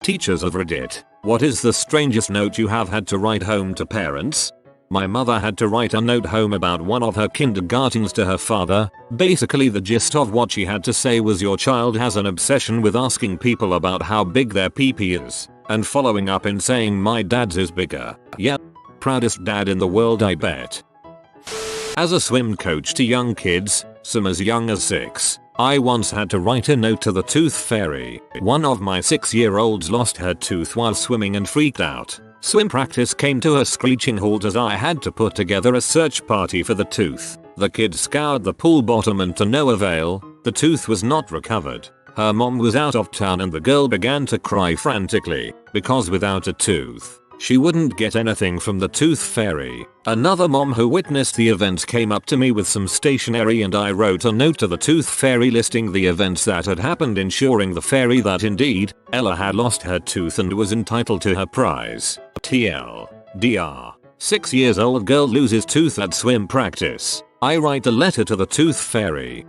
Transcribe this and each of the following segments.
Teachers of Reddit, what is the strangest note you have had to write home to parents? My mother had to write a note home about one of her kindergartens to her father. Basically the gist of what she had to say was, your child has an obsession with asking people about how big their pee-pee is, and following up in saying my dad's is bigger. Yeah. Proudest dad in the world, I bet. As a swim coach to young kids, some as young as 6, I once had to write a note to the tooth fairy. One of my 6-year-olds lost her tooth while swimming and freaked out. Swim practice came to a screeching halt as I had to put together a search party for the tooth. The kid scoured the pool bottom and to no avail, the tooth was not recovered. Her mom was out of town and the girl began to cry frantically, because without a tooth, she wouldn't get anything from the tooth fairy. Another mom who witnessed the event came up to me with some stationery and I wrote a note to the tooth fairy listing the events that had happened, ensuring the fairy that indeed, Ella had lost her tooth and was entitled to her prize. TLDR. 6 years old girl loses tooth at swim practice. I write a letter to the tooth fairy.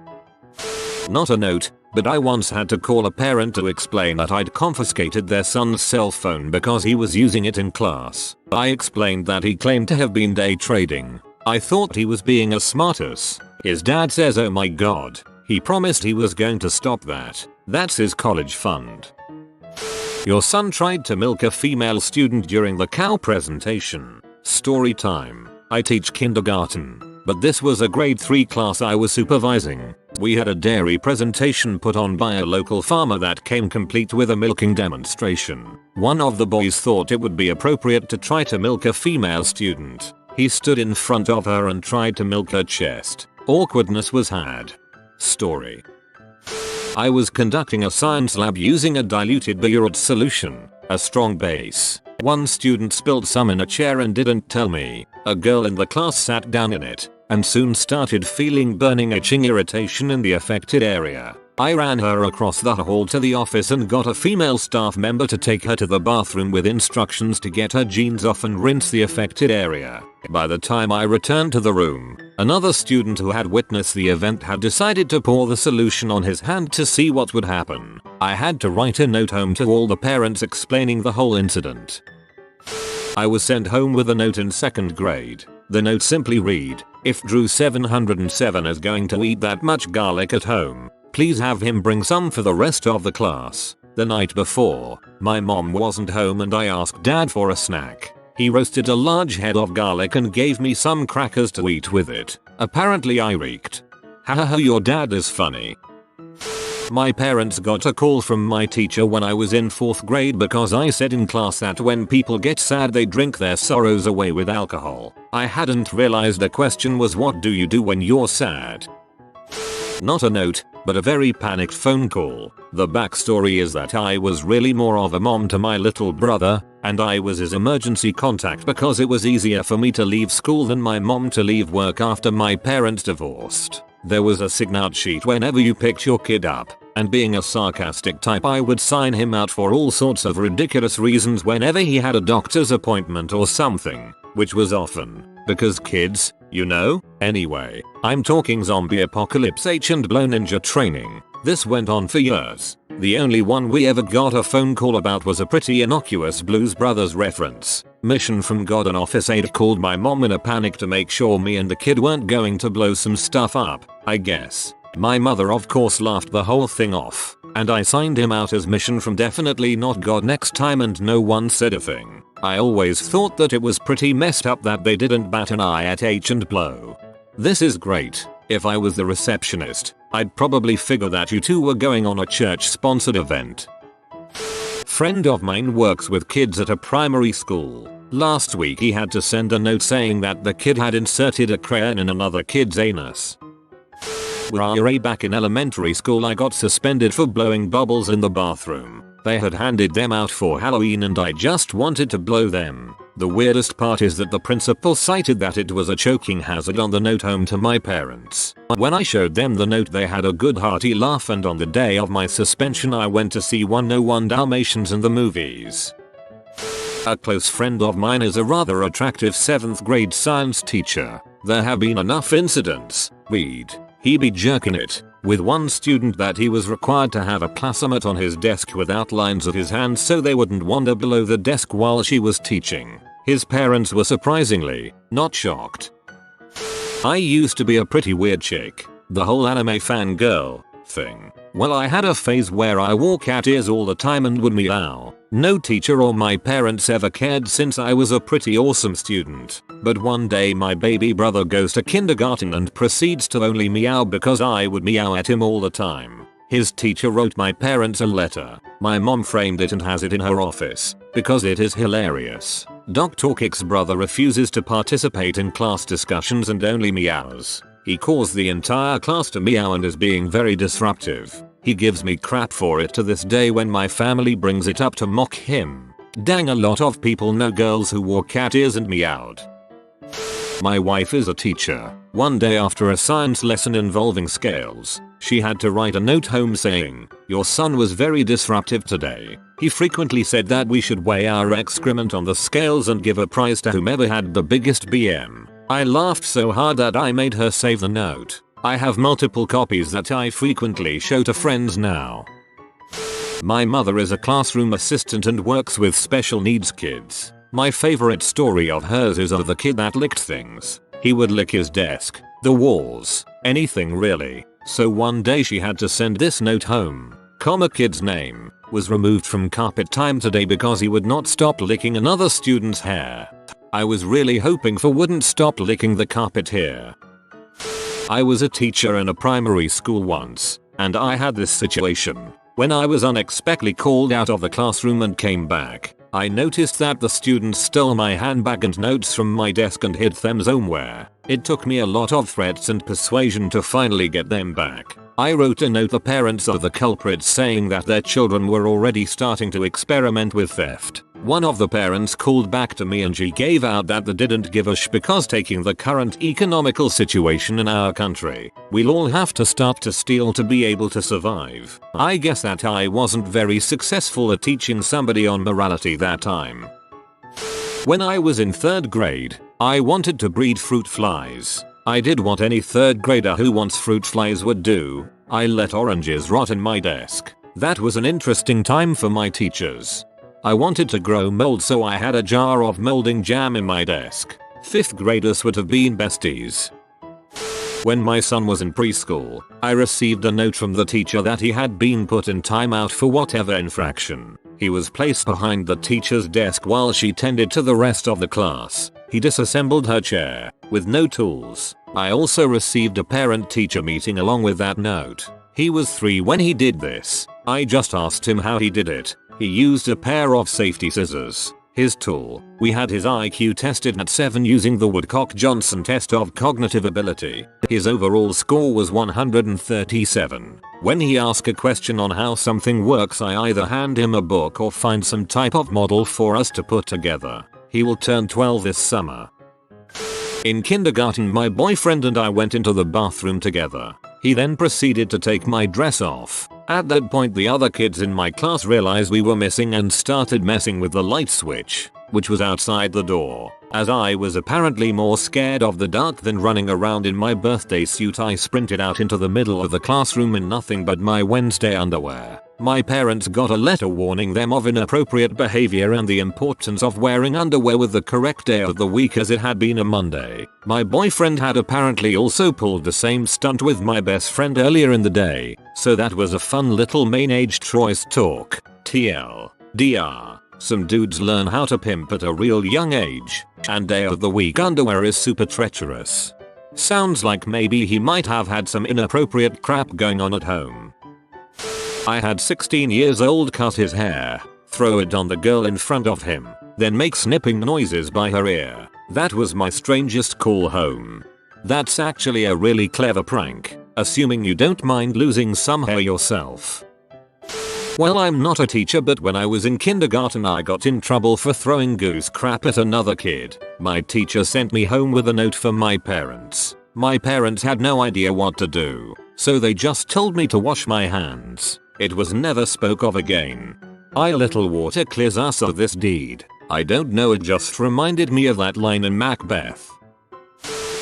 Not a note, but I once had to call a parent to explain that I'd confiscated their son's cell phone because he was using it in class. I explained that he claimed to have been day trading. I thought he was being a smartass. His dad says, oh my god, he promised he was going to stop that. That's his college fund. Your son tried to milk a female student during the cow presentation. Story time. I teach kindergarten, but this was a grade 3 class I was supervising. We had a dairy presentation put on by a local farmer that came complete with a milking demonstration. One of the boys thought it would be appropriate to try to milk a female student. He stood in front of her and tried to milk her chest. Awkwardness was had. Story. I was conducting a science lab using a diluted biuret solution, a strong base. One student spilled some in a chair and didn't tell me. A girl in the class sat down in it and soon started feeling burning, itching irritation in the affected area. I ran her across the hall to the office and got a female staff member to take her to the bathroom with instructions to get her jeans off and rinse the affected area. By the time I returned to the room, another student who had witnessed the event had decided to pour the solution on his hand to see what would happen. I had to write a note home to all the parents explaining the whole incident. I was sent home with a note in 2nd grade. The note simply read, if Drew 707 is going to eat that much garlic at home, please have him bring some for the rest of the class. The night before, my mom wasn't home and I asked dad for a snack. He roasted a large head of garlic and gave me some crackers to eat with it. Apparently I reeked. Hahaha, your dad is funny. My parents got a call from my teacher when I was in 4th grade because I said in class that when people get sad they drink their sorrows away with alcohol. I hadn't realized the question was, what do you do when you're sad? Not a note, but a very panicked phone call. The backstory is that I was really more of a mom to my little brother, and I was his emergency contact because it was easier for me to leave school than my mom to leave work after my parents divorced. There was a sign-out sheet whenever you picked your kid up, and being a sarcastic type I would sign him out for all sorts of ridiculous reasons whenever he had a doctor's appointment or something, which was often because kids, you know. Anyway, I'm talking zombie apocalypse H and blow ninja training. This went on for years. The only one we ever got a phone call about was a pretty innocuous Blues Brothers reference. Mission from God. An office aide called my mom in a panic to make sure me and the kid weren't going to blow some stuff up, I guess. My mother of course laughed the whole thing off, and I signed him out as Mission from Definitely Not God next time, and no one said a thing. I always thought that it was pretty messed up that they didn't bat an eye at H and blow. This is great. If I was the receptionist, I'd probably figure that you two were going on a church-sponsored event. Friend of mine works with kids at a primary school. Last week he had to send a note saying that the kid had inserted a crayon in another kid's anus. Back in elementary school I got suspended for blowing bubbles in the bathroom. They had handed them out for Halloween and I just wanted to blow them. The weirdest part is that the principal cited that it was a choking hazard on the note home to my parents. When I showed them the note they had a good hearty laugh, and on the day of my suspension I went to see 101 Dalmatians in the movies. A close friend of mine is a rather attractive 7th grade science teacher. There have been enough incidents. He be jerking it. with one student that he was required to have a classmate on his desk with outlines of his hands so they wouldn't wander below the desk while she was teaching. His parents were surprisingly not shocked. I used to be a pretty weird chick. The whole anime fangirl thing. Well, I had a phase where I wore cat ears all the time and would meow. No teacher or my parents ever cared since I was a pretty awesome student. But one day my baby brother goes to kindergarten and proceeds to only meow because I would meow at him all the time. His teacher wrote my parents a letter. My mom framed it and has it in her office because it is hilarious. Dr. Kick's brother refuses to participate in class discussions and only meows. He caused the entire class to meow and is being very disruptive. He gives me crap for it to this day when my family brings it up to mock him. Dang, a lot of people know girls who wore cat ears and meowed. My wife is a teacher. One day after a science lesson involving scales, she had to write a note home saying, "Your son was very disruptive today. He frequently said that we should weigh our excrement on the scales and give a prize to whomever had the biggest BM." I laughed so hard that I made her save the note. I have multiple copies that I frequently show to friends now. My mother is a classroom assistant and works with special needs kids. My favorite story of hers is of the kid that licked things. He would lick his desk, the walls, anything really. So one day she had to send this note home. Kid's name was removed from carpet time today because he would not stop licking another student's hair. I was really hoping for wouldn't stop licking the carpet here. I was a teacher in a primary school once, and I had this situation. When I was unexpectedly called out of the classroom and came back, I noticed that the students stole my handbag and notes from my desk and hid them somewhere. It took me a lot of threats and persuasion to finally get them back. I wrote a note to the parents of the culprits saying that their children were already starting to experiment with theft. One of the parents called back to me and she gave out that they didn't give a sh because taking the current economical situation in our country, we'll all have to start to steal to be able to survive. I guess that I wasn't very successful at teaching somebody on morality that time. When I was in 3rd grade, I wanted to breed fruit flies. I did what any 3rd grader who wants fruit flies would do. I let oranges rot in my desk. That was an interesting time for my teachers. I wanted to grow mold, so I had a jar of molding jam in my desk. 5th graders would have been besties. When my son was in preschool, I received a note from the teacher that he had been put in timeout for whatever infraction. He was placed behind the teacher's desk while she tended to the rest of the class. He disassembled her chair with no tools. I also received a parent-teacher meeting along with that note. He was 3 when he did this. I just asked him how he did it. He used a pair of safety scissors. His tool. We had his IQ tested at 7 using the Woodcock-Johnson test of cognitive ability. His overall score was 137. When he asks a question on how something works, I either hand him a book or find some type of model for us to put together. He will turn 12 this summer. In kindergarten, my boyfriend and I went into the bathroom together. He then proceeded to take my dress off. At that point, the other kids in my class realized we were missing and started messing with the light switch, which was outside the door. As I was apparently more scared of the dark than running around in my birthday suit, I sprinted out into the middle of the classroom in nothing but my Wednesday underwear. My parents got a letter warning them of inappropriate behavior and the importance of wearing underwear with the correct day of the week, as it had been a Monday. My boyfriend had apparently also pulled the same stunt with my best friend earlier in the day, so that was a fun little main-age choice talk. TLDR. Some dudes learn how to pimp at a real young age, and day of the week underwear is super treacherous. Sounds like maybe he might have had some inappropriate crap going on at home. I had 16 years old cut his hair, throw it on the girl in front of him, then make snipping noises by her ear. That was my strangest call home. That's actually a really clever prank, assuming you don't mind losing some hair yourself. Well, I'm not a teacher, but when I was in kindergarten I got in trouble for throwing goose crap at another kid. My teacher sent me home with a note for my parents. My parents had no idea what to do, so they just told me to wash my hands. It was never spoke of again. I little water clears us of this deed. I don't know, it just reminded me of that line in Macbeth.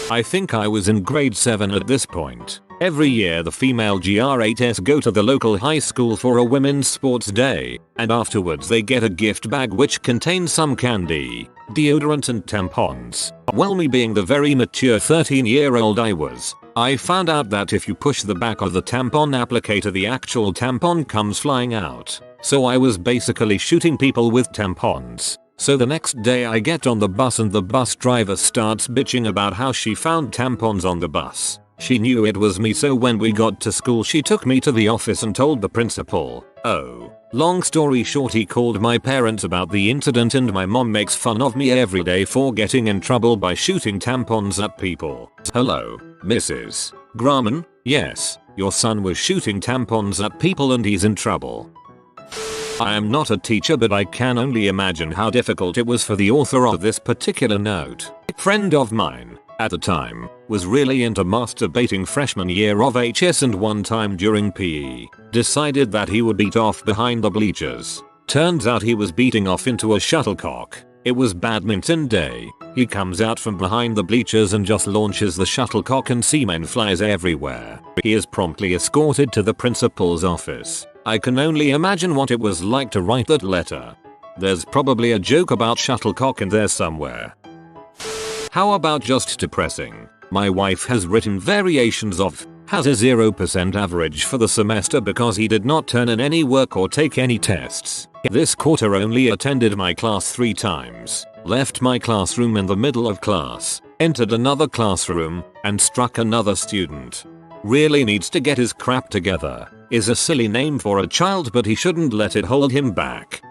I think I was in grade 7 at this point. Every year the female GR8s go to the local high school for a women's sports day, and afterwards they get a gift bag which contains some candy, deodorant and tampons. Well, me being the very mature 13-year-old I was, I found out that if you push the back of the tampon applicator the actual tampon comes flying out. So I was basically shooting people with tampons. So the next day I get on the bus and the bus driver starts bitching about how she found tampons on the bus. She knew it was me, so when we got to school she took me to the office and told the principal. Oh, long story short, he called my parents about the incident and my mom makes fun of me every day for getting in trouble by shooting tampons at people. Hello, Mrs. Graham? Yes, your son was shooting tampons at people and he's in trouble. I am not a teacher, but I can only imagine how difficult it was for the author of this particular note. A friend of mine, at the time, was really into masturbating freshman year of HS, and one time during PE, decided that he would beat off behind the bleachers. Turns out he was beating off into a shuttlecock. It was badminton day. He comes out from behind the bleachers and just launches the shuttlecock and semen flies everywhere. He is promptly escorted to the principal's office. I can only imagine what it was like to write that letter. There's probably a joke about shuttlecock in there somewhere. How about just depressing? My wife has written variations of has a 0% average for the semester because he did not turn in any work or take any tests. This quarter only attended my class 3 times, left my classroom in the middle of class, entered another classroom, and struck another student. Really needs to get his crap together. Is a silly name for a child, but he shouldn't let it hold him back.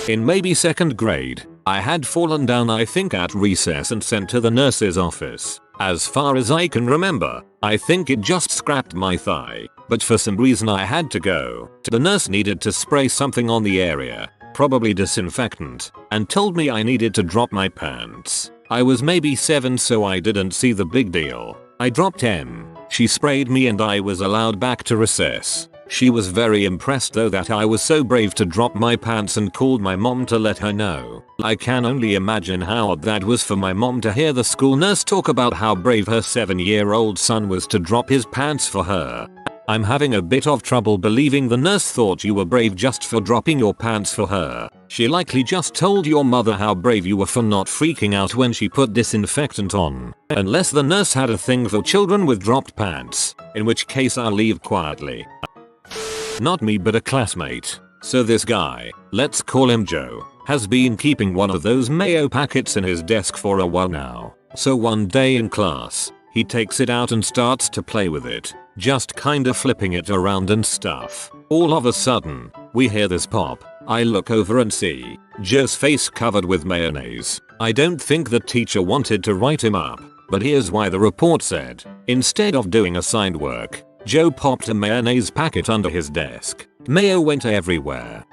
In maybe 2nd grade, I had fallen down I think at recess and sent to the nurse's office. As far as I can remember, I think it just scraped my thigh, but for some reason I had to go. The nurse needed to spray something on the area, probably disinfectant, and told me I needed to drop my pants. I was maybe 7, so I didn't see the big deal. I dropped M. She sprayed me and I was allowed back to recess. She was very impressed though that I was so brave to drop my pants and called my mom to let her know. I can only imagine how odd that was for my mom to hear the school nurse talk about how brave her 7-year-old son was to drop his pants for her. I'm having a bit of trouble believing the nurse thought you were brave just for dropping your pants for her. She likely just told your mother how brave you were for not freaking out when she put disinfectant on. Unless the nurse had a thing for children with dropped pants, in which case I'll leave quietly. Not me, but a classmate. So this guy, let's call him Joe, has been keeping one of those mayo packets in his desk for a while now. So one day in class, he takes it out and starts to play with it, just kinda flipping it around and stuff. All of a sudden, we hear this pop. I look over and see Joe's face covered with mayonnaise. I don't think the teacher wanted to write him up, but here's why the report said. Instead of doing assigned work, Joe popped a mayonnaise packet under his desk. Mayo went everywhere.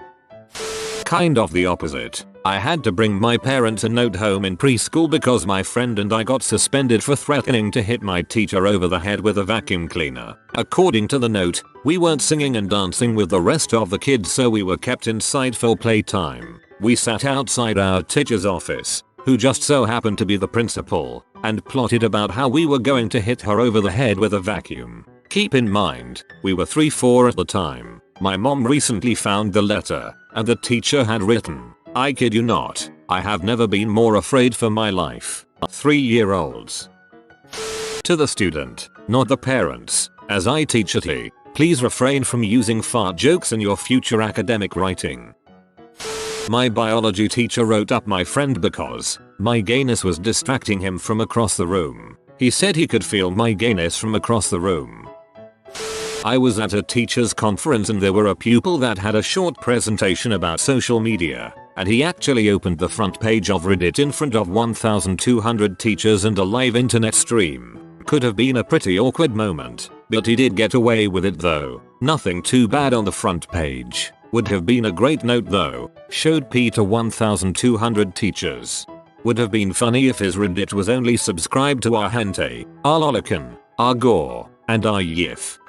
Kind of the opposite. I had to bring my parents a note home in preschool because my friend and I got suspended for threatening to hit my teacher over the head with a vacuum cleaner. According to the note, we weren't singing and dancing with the rest of the kids, so we were kept inside for playtime. We sat outside our teacher's office, who just so happened to be the principal, and plotted about how we were going to hit her over the head with a vacuum. Keep in mind, we were 3-4 at the time. My mom recently found the letter, and the teacher had written, I kid you not, I have never been more afraid for my life. 3-year-olds. To the student, not the parents, as I teach at E, please refrain from using fart jokes in your future academic writing. My biology teacher wrote up my friend because my gayness was distracting him from across the room. He said he could feel my gayness from across the room. I was at a teacher's conference and there were a pupil that had a short presentation about social media, and he actually opened the front page of Reddit in front of 1,200 teachers and a live internet stream. Could have been a pretty awkward moment, but he did get away with it though. Nothing too bad on the front page. Would have been a great note though. Showed P to 1,200 teachers. Would have been funny if his Reddit was only subscribed to our Hente, our Lolican, our Gore, and our Yif.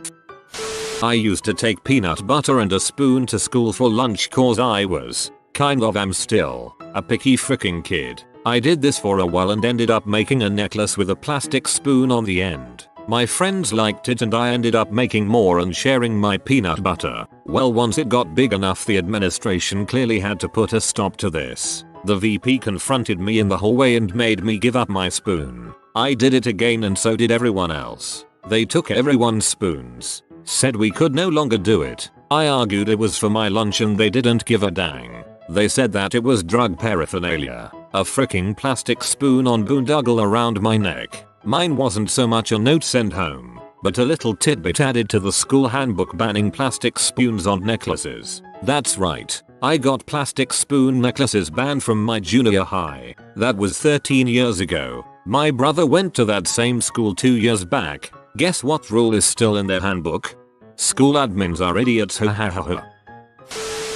I used to take peanut butter and a spoon to school for lunch cause I was, am still, a picky freaking kid. I did this for a while and ended up making a necklace with a plastic spoon on the end. My friends liked it and I ended up making more and sharing my peanut butter. Well, once it got big enough, the administration clearly had to put a stop to this. The VP confronted me in the hallway and made me give up my spoon. I did it again and so did everyone else. They took everyone's spoons. Said we could no longer do it. I argued it was for my lunch and they didn't give a dang. They said that it was drug paraphernalia. A freaking plastic spoon on boondoggle around my neck. Mine wasn't so much a note sent home, but a little tidbit added to the school handbook banning plastic spoons on necklaces. That's right. I got plastic spoon necklaces banned from my junior high. That was 13 years ago. My brother went to that same school 2 years back. Guess what rule is still in their handbook? School admins are idiots. Ha ha ha ha.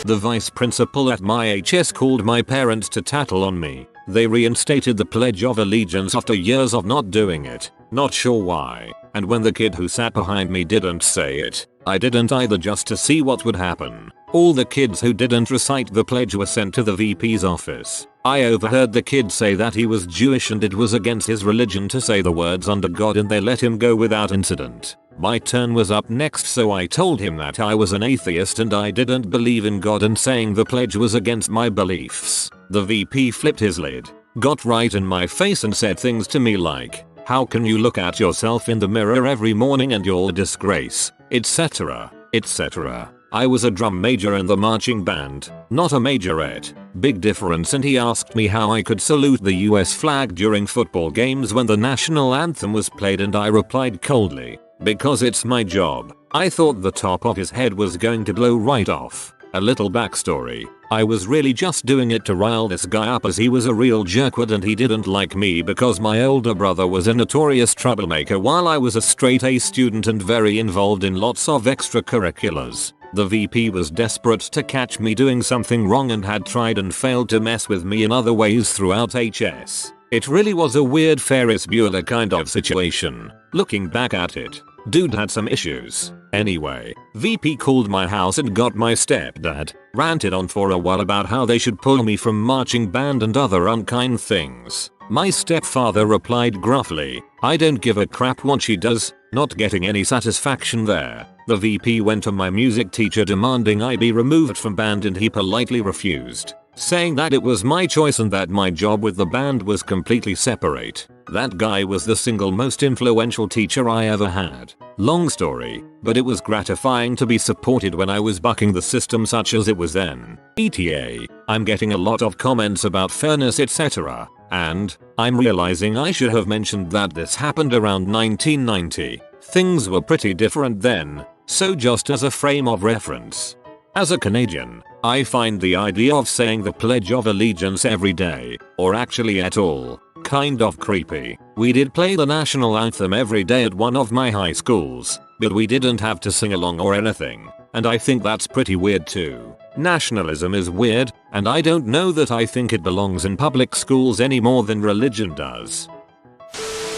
The vice principal at my HS called my parents to tattle on me. They reinstated the Pledge of Allegiance after years of not doing it. Not sure why. And when the kid who sat behind me didn't say it, I didn't either, just to see what would happen. All the kids who didn't recite the pledge were sent to the VP's office. I overheard the kid say that he was Jewish and it was against his religion to say the words under God, and they let him go without incident. My turn was up next, so I told him that I was an atheist and I didn't believe in God and saying the pledge was against my beliefs. The VP flipped his lid, got right in my face and said things to me like, "How can you look at yourself in the mirror every morning and you're a disgrace," etc., etc. I was a drum major in the marching band, not a majorette. Big difference. And he asked me how I could salute the US flag during football games when the national anthem was played, and I replied coldly, "Because it's my job." I thought the top of his head was going to blow right off. A little backstory. I was really just doing it to rile this guy up, as he was a real jerkwad and he didn't like me because my older brother was a notorious troublemaker while I was a straight A student and very involved in lots of extracurriculars. The VP was desperate to catch me doing something wrong and had tried and failed to mess with me in other ways throughout HS. It really was a weird Ferris Bueller kind of situation. Looking back at it, dude had some issues. Anyway, VP called my house and got my stepdad, ranted on for a while about how they should pull me from marching band and other unkind things. My stepfather replied gruffly, "I don't give a crap what she does," not getting any satisfaction there. The VP went to my music teacher demanding I be removed from band and he politely refused, saying that it was my choice and that my job with the band was completely separate. That guy was the single most influential teacher I ever had. Long story, but it was gratifying to be supported when I was bucking the system such as it was then. ETA, I'm getting a lot of comments about fairness etc. And I'm realizing I should have mentioned that this happened around 1990. Things were pretty different then, so just as a frame of reference. As a Canadian, I find the idea of saying the Pledge of Allegiance every day, or actually at all, kind of creepy. We did play the national anthem every day at one of my high schools, but we didn't have to sing along or anything, and I think that's pretty weird too. Nationalism is weird, and I don't know that I think it belongs in public schools any more than religion does.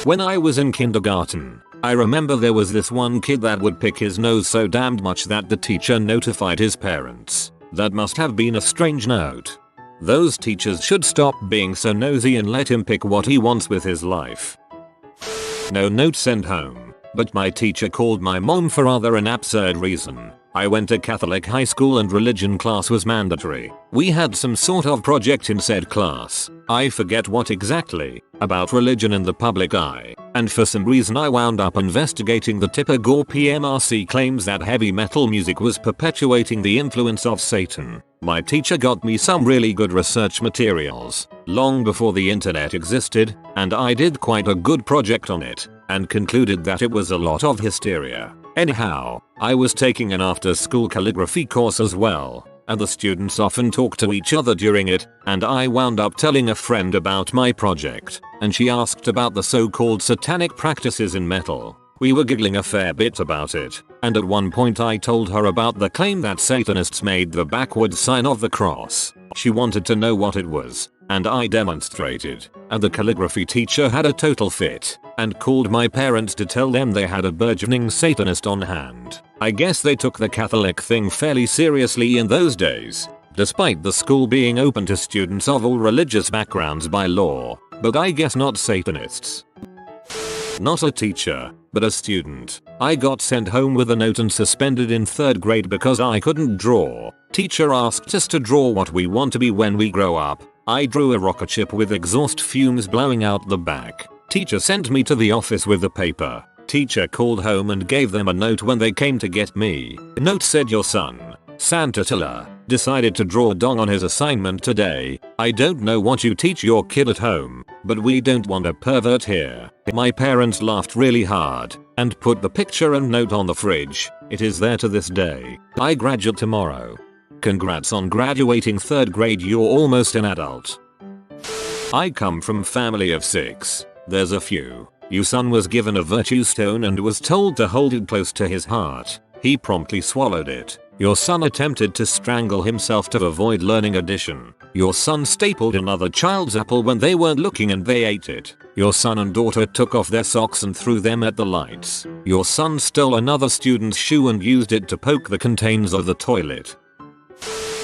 When I was in kindergarten, I remember there was this one kid that would pick his nose so damned much that the teacher notified his parents. That must have been a strange note. Those teachers should stop being so nosy and let him pick what he wants with his life. No note sent home, but my teacher called my mom for rather an absurd reason. I went to Catholic high school and religion class was mandatory. We had some sort of project in said class, I forget what exactly, about religion in the public eye, and for some reason I wound up investigating the Tipper Gore PMRC claims that heavy metal music was perpetuating the influence of Satan. My teacher got me some really good research materials, long before the internet existed, and I did quite a good project on it, and concluded that it was a lot of hysteria. Anyhow, I was taking an after-school calligraphy course as well, and the students often talked to each other during it, and I wound up telling a friend about my project, and she asked about the so-called satanic practices in metal. We were giggling a fair bit about it, and at one point I told her about the claim that Satanists made the backward sign of the cross. She wanted to know what it was, and I demonstrated, and the calligraphy teacher had a total fit, and called my parents to tell them they had a burgeoning Satanist on hand. I guess they took the Catholic thing fairly seriously in those days, despite the school being open to students of all religious backgrounds by law, but I guess not Satanists. Not a teacher, but a student. I got sent home with a note and suspended in 3rd grade because I couldn't draw. Teacher asked us to draw what we want to be when we grow up. I drew a rocket ship with exhaust fumes blowing out the back. Teacher sent me to the office with the paper. Teacher called home and gave them a note when they came to get me. Note said your son, Santa Tilla, decided to draw a dong on his assignment today. I don't know what you teach your kid at home, but we don't want a pervert here. My parents laughed really hard and put the picture and note on the fridge. It is there to this day. I graduate tomorrow. Congrats on graduating 3rd grade, you're almost an adult. I come from family of 6. There's a few. Your son was given a virtue stone and was told to hold it close to his heart. He promptly swallowed it. Your son attempted to strangle himself to avoid learning addition. Your son stapled another child's apple when they weren't looking and they ate it. Your son and daughter took off their socks and threw them at the lights. Your son stole another student's shoe and used it to poke the containers of the toilet.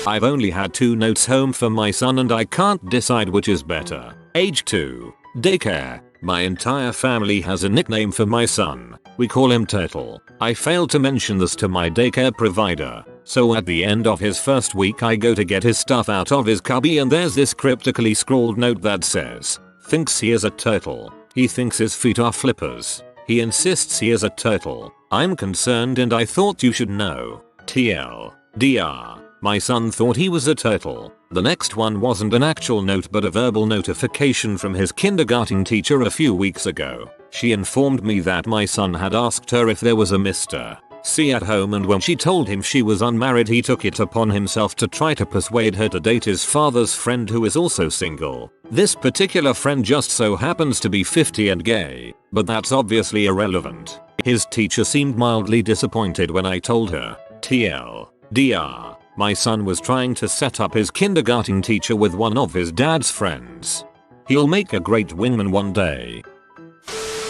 I've only had 2 notes home for my son and I can't decide which is better. Age 2. Daycare. My entire family has a nickname for my son. We call him Turtle. I failed to mention this to my daycare provider. So at the end of his first week I go to get his stuff out of his cubby and there's this cryptically scrawled note that says, thinks he is a turtle. He thinks his feet are flippers. He insists he is a turtle. I'm concerned and I thought you should know. TLDR. My son thought he was a turtle. The next one wasn't an actual note but a verbal notification from his kindergarten teacher a few weeks ago. She informed me that my son had asked her if there was a Mr. C at home and when she told him she was unmarried he took it upon himself to try to persuade her to date his father's friend who is also single. This particular friend just so happens to be 50 and gay, but that's obviously irrelevant. His teacher seemed mildly disappointed when I told her. TLDR. My son was trying to set up his kindergarten teacher with one of his dad's friends. He'll make a great wingman one day.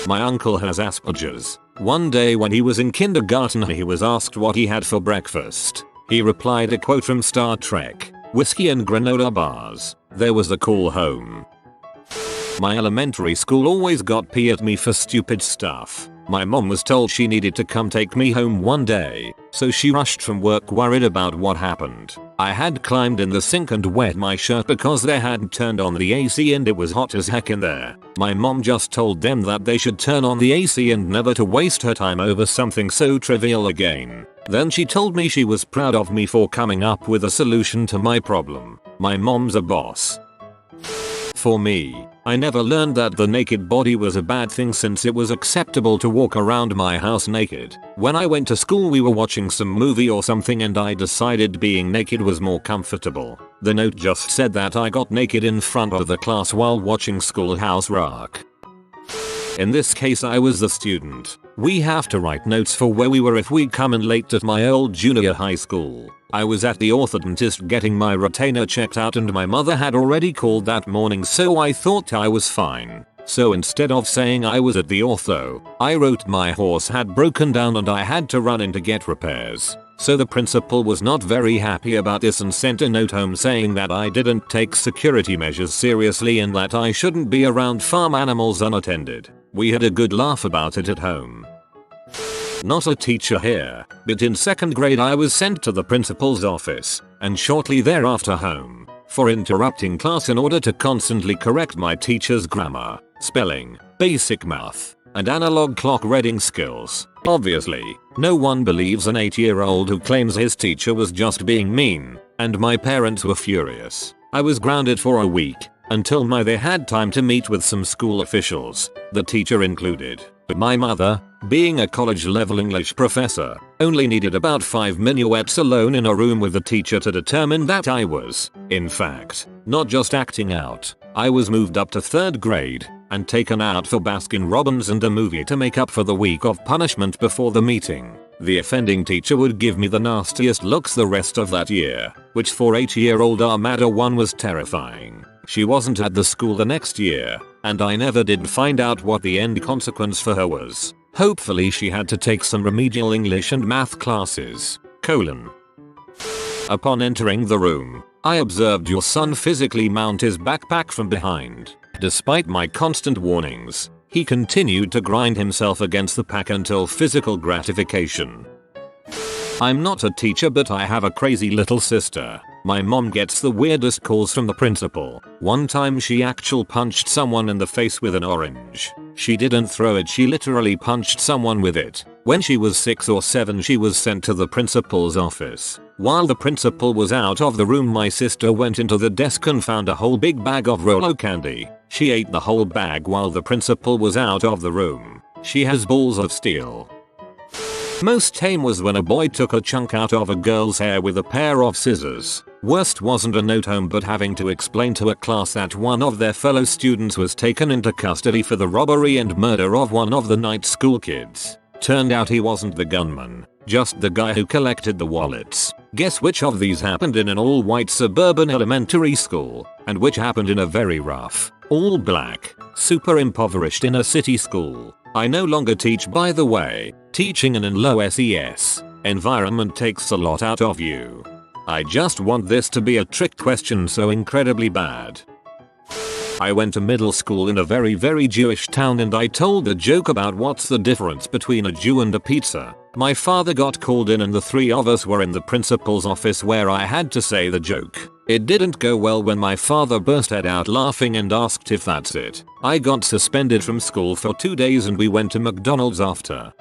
My uncle has Asperger's. One day when he was in kindergarten he was asked what he had for breakfast. He replied a quote from Star Trek, "Whiskey and granola bars." There was a call home. My elementary school always got pee at me for stupid stuff. My mom was told she needed to come take me home one day, so she rushed from work worried about what happened. I had climbed in the sink and wet my shirt because they hadn't turned on the AC and it was hot as heck in there. My mom just told them that they should turn on the AC and never to waste her time over something so trivial again. Then she told me she was proud of me for coming up with a solution to my problem. My mom's a boss. For me, I never learned that the naked body was a bad thing since it was acceptable to walk around my house naked. When I went to school we were watching some movie or something and I decided being naked was more comfortable. The note just said that I got naked in front of the class while watching Schoolhouse Rock. In this case I was the student. We have to write notes for where we were if we come in late at my old junior high school. I was at the orthodontist getting my retainer checked out and my mother had already called that morning so I thought I was fine. So instead of saying I was at the ortho, I wrote my horse had broken down and I had to run in to get repairs. So the principal was not very happy about this and sent a note home saying that I didn't take security measures seriously and that I shouldn't be around farm animals unattended. We had a good laugh about it at home. Not a teacher here, but in 2nd grade I was sent to the principal's office, and shortly thereafter home, for interrupting class in order to constantly correct my teacher's grammar, spelling, basic math, and analog clock reading skills. Obviously, no one believes an 8-year-old who claims his teacher was just being mean, and my parents were furious. I was grounded for a week, until they had time to meet with some school officials, the teacher included. My mother, being a college-level English professor, only needed about 5 minuets alone in a room with the teacher to determine that I was, in fact, not just acting out. I was moved up to 3rd grade and taken out for Baskin-Robbins and a movie to make up for the week of punishment before the meeting. The offending teacher would give me the nastiest looks the rest of that year, which for 8-year-old Armada 1 was terrifying. She wasn't at the school the next year, and I never did find out what the end consequence for her was. Hopefully she had to take some remedial English and math classes. Upon entering the room, I observed your son physically mount his backpack from behind. Despite my constant warnings, He continued to grind himself against the pack until physical gratification. I'm not a teacher, but I have a crazy little sister. My mom gets the weirdest calls from the principal. One time she actually punched someone in the face with an orange. She didn't throw it, she literally punched someone with it. When she was 6 or 7, she was sent to the principal's office. While the principal was out of the room, my sister went into the desk and found a whole big bag of Rolo candy. She ate the whole bag while the principal was out of the room. She has balls of steel. Most tame was when a boy took a chunk out of a girl's hair with a pair of scissors. Worst wasn't a note home, but having to explain to a class that one of their fellow students was taken into custody for the robbery and murder of one of the night school kids. Turned out he wasn't the gunman, just the guy who collected the wallets. Guess which of these happened in an all-white suburban elementary school, and which happened in a very rough, all-black, super impoverished inner city school? I no longer teach, by the way. Teaching in an low SES environment takes a lot out of you. I just want this to be a trick question so incredibly bad. I went to middle school in a very Jewish town, and I told a joke about what's the difference between a Jew and a pizza. My father got called in and the three of us were in the principal's office where I had to say the joke. It didn't go well when my father burst out laughing and asked if that's it. I got suspended from school for 2 days and we went to McDonald's after.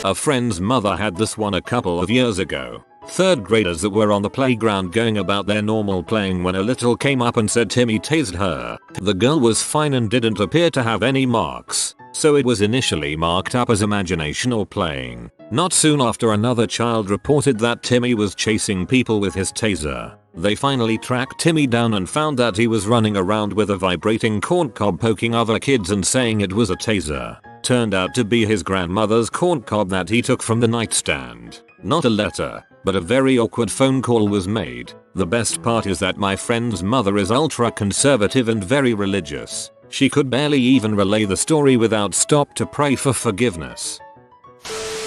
A friend's mother had this one a couple of years ago. Third graders that were on the playground going about their normal playing when a little came up and said Timmy tased her. The girl was fine and didn't appear to have any marks, so it was initially marked up as imagination or playing. Not soon after, another child reported that Timmy was chasing people with his taser. They finally tracked Timmy down and found that he was running around with a vibrating corncob, poking other kids and saying it was a taser. Turned out to be his grandmother's corncob that he took from the nightstand. Not a letter, but a very awkward phone call was made. The best part is that my friend's mother is ultra conservative and very religious. She could barely even relay the story without stop to pray for forgiveness.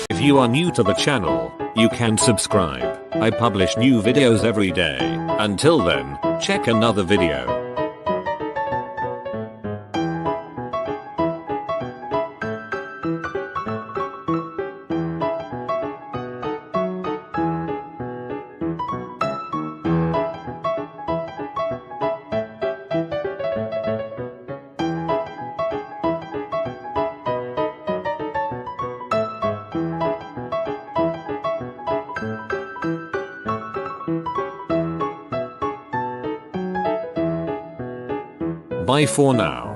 If you are new to the channel, you can subscribe. I publish new videos every day. Until then, check another video. Bye for now.